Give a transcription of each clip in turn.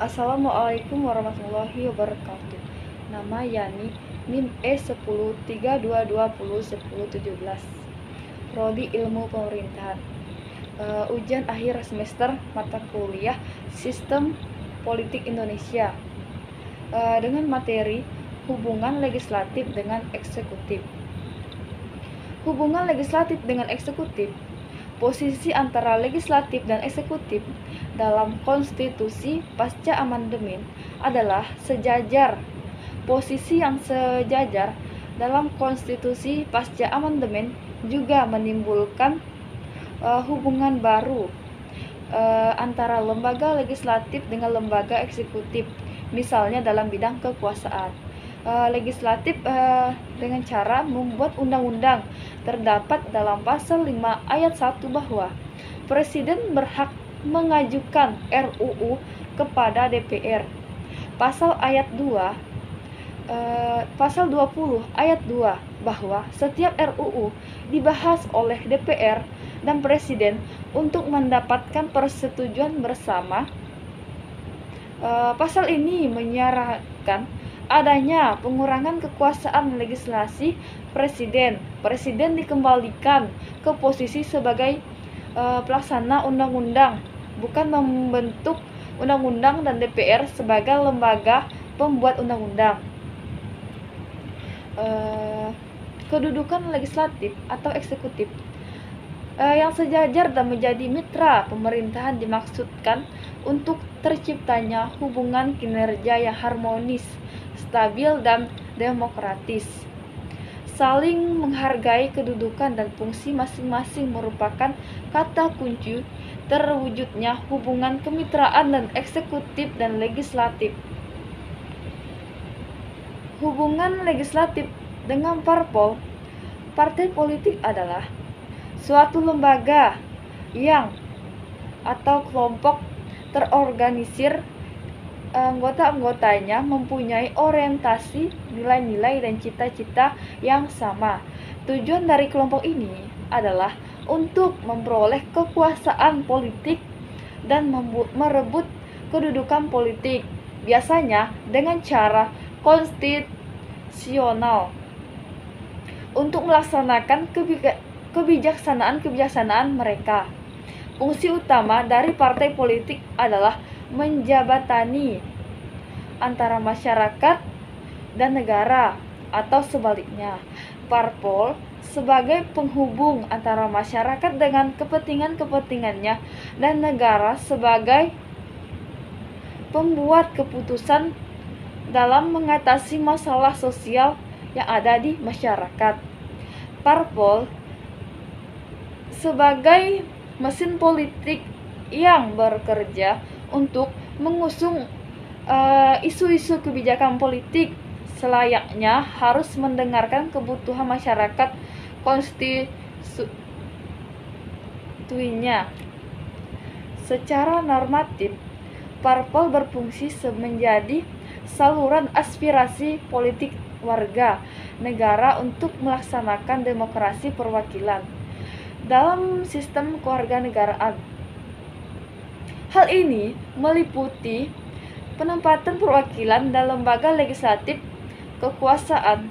Assalamualaikum warahmatullahi wabarakatuh. Nama Yani, NIM E1032201017. Prodi Ilmu Pemerintahan. Ujian akhir semester mata kuliah Sistem Politik Indonesia. Dengan materi hubungan legislatif dengan eksekutif. Hubungan legislatif dengan eksekutif. Posisi antara legislatif dan eksekutif dalam konstitusi pasca amandemen adalah sejajar. Posisi yang sejajar dalam konstitusi pasca amandemen juga menimbulkan hubungan baru antara lembaga legislatif dengan lembaga eksekutif, misalnya dalam bidang kekuasaan. Legislatif dengan cara membuat undang-undang. Terdapat dalam pasal 5 ayat 1 bahwa Presiden berhak mengajukan RUU kepada DPR. Pasal 20 ayat 2 bahwa setiap RUU dibahas oleh DPR dan Presiden untuk mendapatkan persetujuan bersama. Pasal ini menyarankan adanya pengurangan kekuasaan legislasi Presiden. Presiden dikembalikan ke posisi sebagai pelaksana undang-undang, bukan membentuk undang-undang, dan DPR sebagai lembaga pembuat undang-undang. Kedudukan legislatif atau eksekutif yang sejajar dan menjadi mitra pemerintahan dimaksudkan untuk terciptanya hubungan kinerja yang harmonis, stabil, dan demokratis. Saling menghargai kedudukan dan fungsi masing-masing merupakan kata kunci terwujudnya hubungan kemitraan dan eksekutif dan legislatif. Hubungan legislatif dengan parpol. Partai politik adalah suatu lembaga yang atau kelompok terorganisir, anggota-anggotanya mempunyai orientasi, nilai-nilai, dan cita-cita yang sama. Tujuan dari kelompok ini adalah untuk memperoleh kekuasaan politik dan merebut kedudukan politik, biasanya dengan cara konstitusional, untuk melaksanakan kebijaksanaan mereka. Fungsi utama dari partai politik adalah menjabatani antara masyarakat dan negara, atau sebaliknya. Parpol sebagai penghubung antara masyarakat dengan kepentingan-kepentingannya dan negara sebagai pembuat keputusan dalam mengatasi masalah sosial yang ada di masyarakat. Parpol sebagai mesin politik yang bekerja untuk mengusung isu-isu kebijakan politik selayaknya harus mendengarkan kebutuhan masyarakat konstitusinya. Secara normatif, parpol berfungsi menjadi saluran aspirasi politik warga negara untuk melaksanakan demokrasi perwakilan dalam sistem kewarganegaraan. Hal ini meliputi penempatan perwakilan dalam lembaga legislatif, kekuasaan,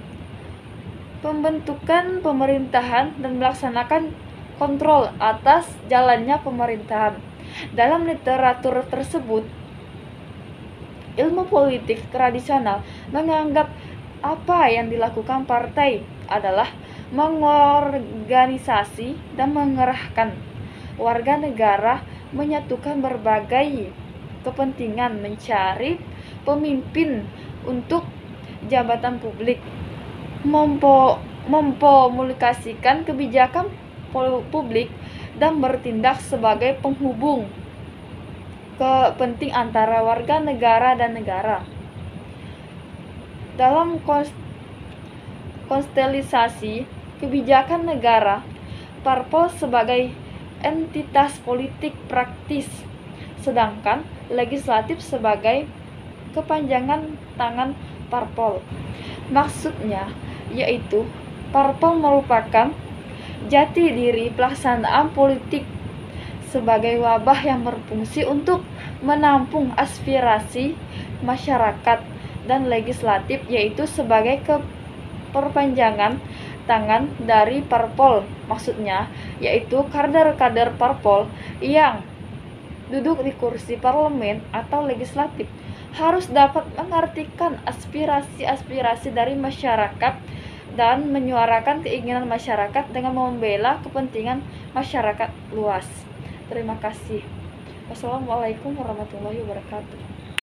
pembentukan pemerintahan, dan melaksanakan kontrol atas jalannya pemerintahan. Dalam literatur tersebut, ilmu politik tradisional menganggap apa yang dilakukan partai adalah mengorganisasi dan mengerahkan warga negara, menyatukan berbagai kepentingan, mencari pemimpin untuk jabatan publik, memkomunikasikan kebijakan publik, dan bertindak sebagai penghubung kepenting antara warga negara dan negara. Dalam konsteliasi kebijakan negara, parpol sebagai entitas politik praktis, sedangkan legislatif sebagai kepanjangan tangan parpol. Maksudnya yaitu parpol merupakan jati diri pelaksanaan politik sebagai wabah yang berfungsi untuk menampung aspirasi masyarakat dan legislatif, yaitu sebagai perpanjangan tangan dari parpol. Maksudnya yaitu kader-kader parpol yang duduk di kursi parlemen atau legislatif harus dapat mengartikan aspirasi-aspirasi dari masyarakat dan menyuarakan keinginan masyarakat dengan membela kepentingan masyarakat luas. Terima kasih. Wassalamualaikum warahmatullahi wabarakatuh.